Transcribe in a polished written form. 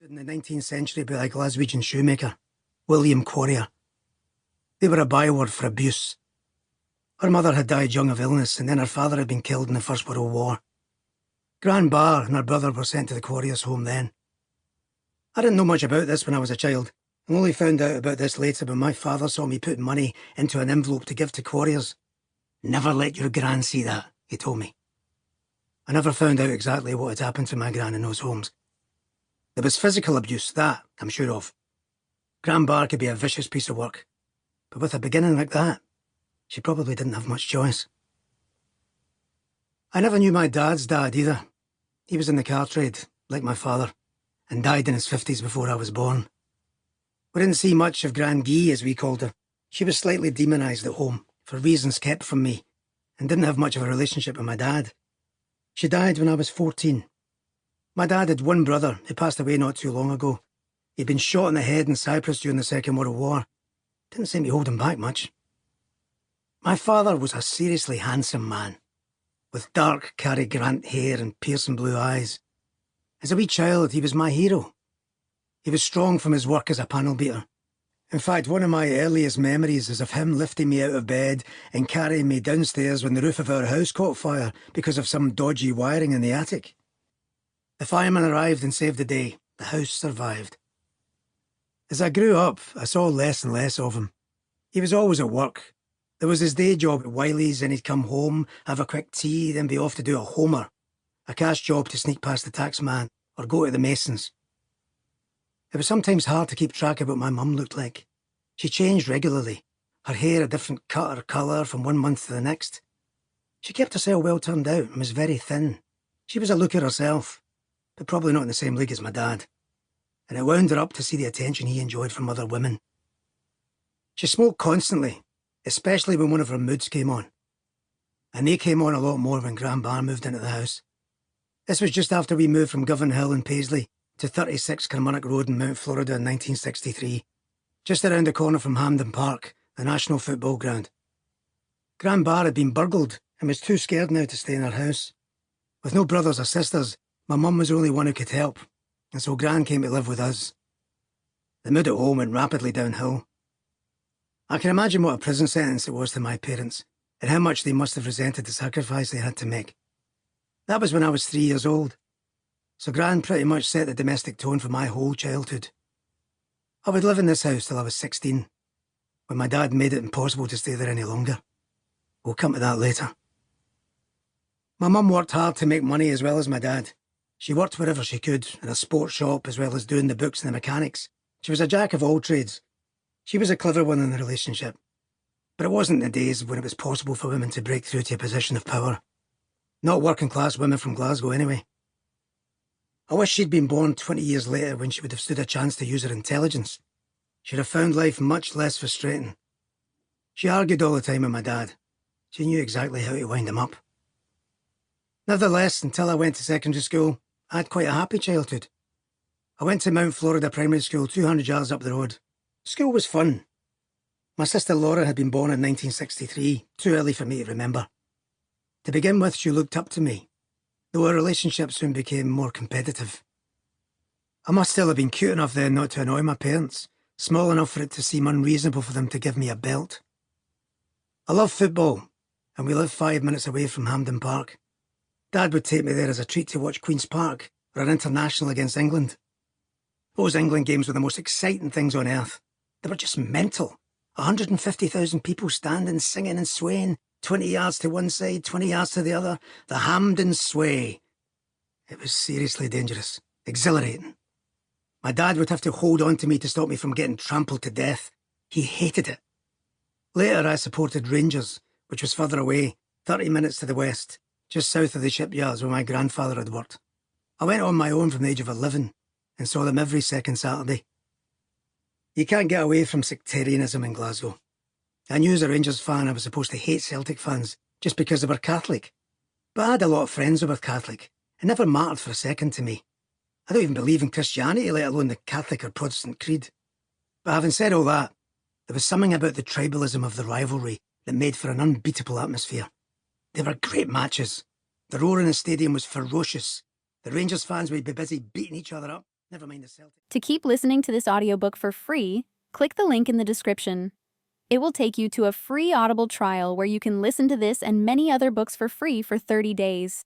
in the 19th century by a Glaswegian shoemaker, William Quarrier. They were a byword for abuse. Her mother had died young of illness, and then her father had been killed in the First World War. Gran Bar and her brother were sent to the Quarriers' home then. I didn't know much about this when I was a child, and only found out about this later when my father saw me put money into an envelope to give to Quarriers. "Never let your gran see that," he told me. I never found out exactly what had happened to my gran in those homes. There was physical abuse, that I'm sure of. Gran Bar could be a vicious piece of work, but with a beginning like that, she probably didn't have much choice. I never knew my dad's dad either. He was in the car trade, like my father, and died in his 50s before I was born. We didn't see much of Gran Guy, as we called her. She was slightly demonised at home, for reasons kept from me, and didn't have much of a relationship with my dad. She died when I was 14. My dad had one brother who passed away not too long ago. He'd been shot in the head in Cyprus during the Second World War. Didn't seem to hold him back much. My father was a seriously handsome man, with dark Cary Grant hair and piercing blue eyes. As a wee child, he was my hero. He was strong from his work as a panel beater. In fact, one of my earliest memories is of him lifting me out of bed and carrying me downstairs when the roof of our house caught fire because of some dodgy wiring in the attic. The firemen arrived and saved the day. The house survived. As I grew up, I saw less and less of him. He was always at work. There was his day job at Wiley's, and he'd come home, have a quick tea, then be off to do a homer, a cash job to sneak past the taxman, or go to the Masons. It was sometimes hard to keep track of what my mum looked like. She changed regularly, her hair a different cut or colour from one month to the next. She kept herself well turned out and was very thin. She was a looker herself, but probably not in the same league as my dad, and it wound her up to see the attention he enjoyed from other women. She smoked constantly, especially when one of her moods came on, and they came on a lot more when Gran Bar moved into the house. This was just after we moved from Govan Hill in Paisley to 36 Kilmarnock Road in Mount Florida in 1963, just around the corner from Hampden Park, the national football ground. Gran Bar had been burgled and was too scared now to stay in her house. With no brothers or sisters, my mum was the only one who could help, and so Gran came to live with us. The mood at home went rapidly downhill. I can imagine what a prison sentence it was to my parents, and how much they must have resented the sacrifice they had to make. That was when I was 3 years old, so Gran pretty much set the domestic tone for my whole childhood. I would live in this house till I was 16, when my dad made it impossible to stay there any longer. We'll come to that later. My mum worked hard to make money as well as my dad. She worked wherever she could, in a sports shop as well as doing the books and the mechanics. She was a jack of all trades. She was a clever one in the relationship. But it wasn't the days when it was possible for women to break through to a position of power. Not working-class women from Glasgow, anyway. I wish she'd been born 20 years later when she would have stood a chance to use her intelligence. She'd have found life much less frustrating. She argued all the time with my dad. She knew exactly how to wind him up. Nevertheless, until I went to secondary school, I had quite a happy childhood. I went to Mount Florida Primary School 200 yards up the road. School was fun. My sister Laura had been born in 1963, too early for me to remember. To begin with, she looked up to me, though our relationship soon became more competitive. I must still have been cute enough then not to annoy my parents, small enough for it to seem unreasonable for them to give me a belt. I love football, and we lived 5 minutes away from Hampden Park. Dad would take me there as a treat to watch Queen's Park or an international against England. Those England games were the most exciting things on earth. They were just mental. 150,000 people standing, singing and swaying, 20 yards to one side, 20 yards to the other. The Hampden sway. It was seriously dangerous, exhilarating. My dad would have to hold on to me to stop me from getting trampled to death. He hated it. Later I supported Rangers, which was further away, 30 minutes to the west, just south of the shipyards where my grandfather had worked. I went on my own from the age of 11 and saw them every second Saturday. You can't get away from sectarianism in Glasgow. I knew as a Rangers fan I was supposed to hate Celtic fans just because they were Catholic. But I had a lot of friends who were Catholic. It never mattered for a second to me. I don't even believe in Christianity, let alone the Catholic or Protestant creed. But having said all that, there was something about the tribalism of the rivalry that made for an unbeatable atmosphere. They were great matches. The roar in the stadium was ferocious. The Rangers fans would be busy beating each other up. Never mind the Celtic. To keep listening to this audiobook for free, click the link in the description. It will take you to a free Audible trial where you can listen to this and many other books for free for 30 days.